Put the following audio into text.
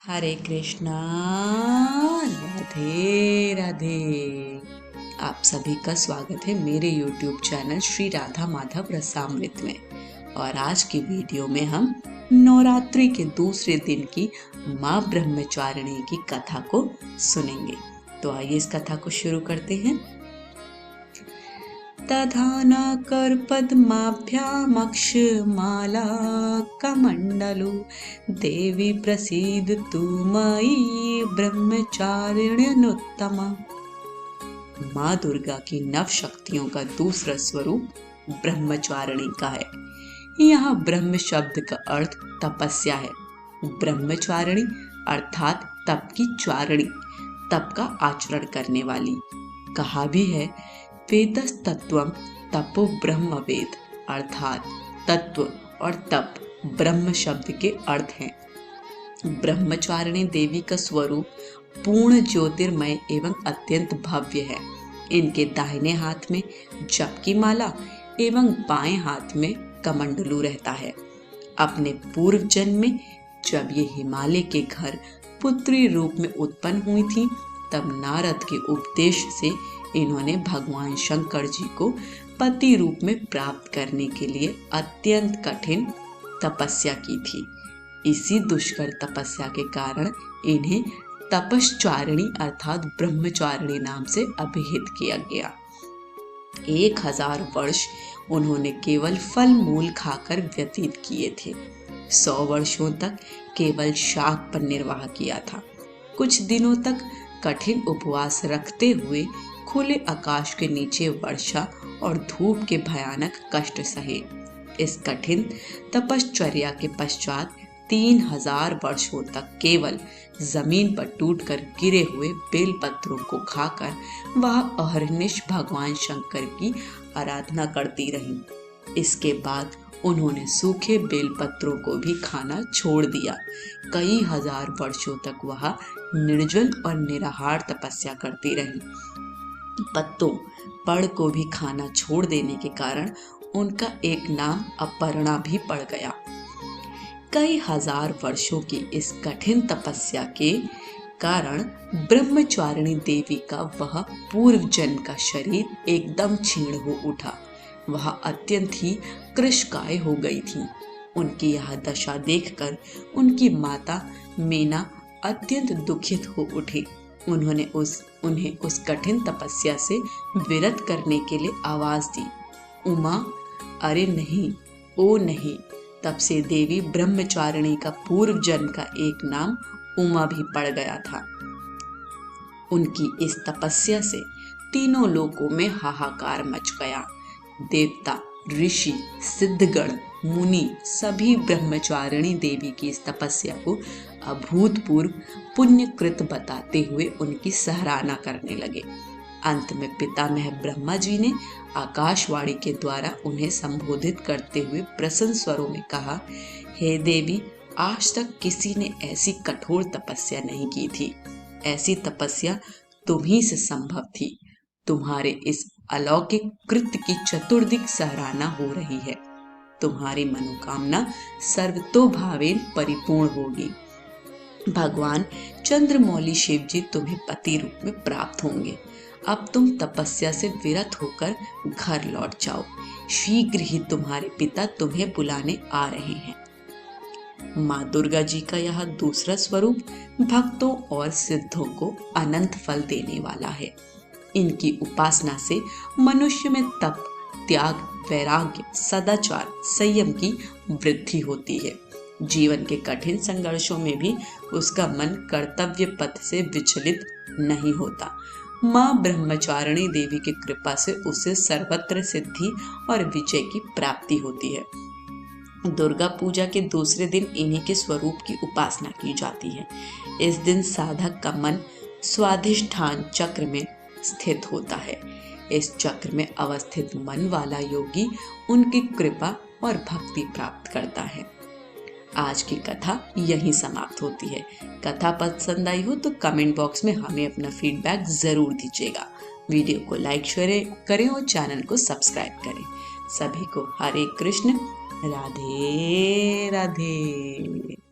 हरे कृष्णा, राधे राधे। आप सभी का स्वागत है मेरे YouTube चैनल श्री राधा माधव रसामृत में। और आज की वीडियो में हम नवरात्रि के दूसरे दिन की माँ ब्रह्मचारिणी की कथा को सुनेंगे। तो आइए इस कथा को शुरू करते हैं। तथा कर पद्माभ्यामक्षमाला कमंडलु देवी प्रसीद तु मयि ब्रह्मचारिण्यनुत्तमा। माँ दुर्गा की नव शक्तियों का दूसरा स्वरूप ब्रह्मचारिणी का है। यहाँ ब्रह्म शब्द का अर्थ तपस्या है। ब्रह्मचारिणी अर्थात तप की चारिणी, तप का आचरण करने वाली। कहा भी है वेदस्तत्वम तपो ब्रह्म वेद, अर्थात तत्व और तप ब्रह्म शब्द के अर्थ हैं। ब्रह्मचारिणी देवी का स्वरूप पूर्ण ज्योतिर्मय एवं अत्यंत भव्य है। इनके दाहिने हाथ में जप की माला एवं बाएं हाथ में कमंडलू रहता है। अपने पूर्व जन्म में जब ये हिमालय के घर पुत्री रूप में उत्पन्न हुई थी, तब नारद के उपदेश से इन्होंने भगवान शंकर जी को पति रूप में प्राप्त करने के लिए अत्यंत कठिन तपस्या की थी। इसी दुष्कर तपस्या के कारण इन्हें तपश्चारिणी अर्थात ब्रह्मचारिणी नाम से अभिहित किया गया। 1000 वर्ष उन्होंने केवल फल मूल खाकर व्यतीत किए थे। 100 वर्षों तक केवल शाक पर निर्वाह किया था। कुछ दिनों तक कठिन उपवास रखते हुए खुले आकाश के नीचे वर्षा और धूप के भयानक कष्ट सहे। इस कठिन तपश्चर्या के पश्चात 3000 वर्षों तक केवल जमीन पर टूटकर गिरे हुए बेलपत्रों को खाकर वह अहर्निश भगवान शंकर की आराधना करती रहीं। इसके बाद उन्होंने सूखे बेलपत्रों को भी खाना छोड़ दिया। कई हजार वर्षों तक वह निर्जल और निराहार तपस्या करती रही। पत्तों पड़ को भी खाना छोड़ देने के कारण उनका एक नाम अपर्णा भी पड़ गया। कई हजार वर्षों की इस कठिन तपस्या के कारण ब्रह्मचारिणी देवी का वह पूर्व जन्म का शरीर एकदम क्षीण हो उठा। वह अत्यंत ही कृशकाय हो गई थी। उनकी यह दशा देखकर उनकी माता मीना अत्यंत दुखित हो उठी। उन्हें उस कठिन तपस्या से विरत करने के लिए आवाज दी, उमा, अरे नहीं, ओ नहीं। तब से देवी ब्रह्मचारिणी का पूर्व जन्म का एक नाम उमा भी पड़ गया था। उनकी इस तपस्या से तीनों लोकों में हाहाकार मच गया। देवता, ऋषि, सिद्धगण, मुनि सभी ब्रह्मचारिणी देवी की इस तपस्या को अभूतपूर्व पुण्यकृत बताते हुए उनकी सराहना करने लगे। अंत में पितामह ब्रह्मा जी ने आकाशवाणी के द्वारा उन्हें संबोधित करते हुए प्रसन्न स्वरों में कहा, हे देवी, आज तक किसी ने ऐसी कठोर तपस्या नहीं की थी। ऐसी तपस्या तुम ही से संभव थी। तुम्हारे इस अलौकिक कृत्य की चतुर्दिक सराहना हो रही है। तुम्हारी मनोकामना सर्वतोभावेन परिपूर्ण होगी। भगवान चंद्रमौली शिव जी तुम्हें पति रूप में प्राप्त होंगे। अब तुम तपस्या से विरत होकर घर लौट जाओ। शीघ्र ही तुम्हारे पिता तुम्हें बुलाने आ रहे हैं। माँ दुर्गा जी का यह दूसरा स्वरूप भक्तों और सिद्धों को अनंत फल देने वाला है। इनकी उपासना से मनुष्य में तप, त्याग, वैराग्य, सदाचार, संयम की वृद्धि होती है। जीवन के कठिन संघर्षों में भी उसका मन कर्तव्य पथ से विचलित नहीं होता। माँ ब्रह्मचारिणी देवी की कृपा से उसे सर्वत्र सिद्धि और विजय की प्राप्ति होती है। दुर्गा पूजा के दूसरे दिन इन्हीं के स्वरूप की उपासना की जाती है। इस दिन साधक का मन स्वाधिष्ठान चक्र में स्थित होता है। इस चक्र में अवस्थित मन वाला योगी उनकी कृपा और भक्ति प्राप्त करता है। आज की कथा यहीं समाप्त होती है। कथा पसंद आई हो तो कमेंट बॉक्स में हमें अपना फीडबैक जरूर दीजिएगा। वीडियो को लाइक शेयर करें और चैनल को सब्सक्राइब करें। सभी को हरे कृष्ण, राधे राधे।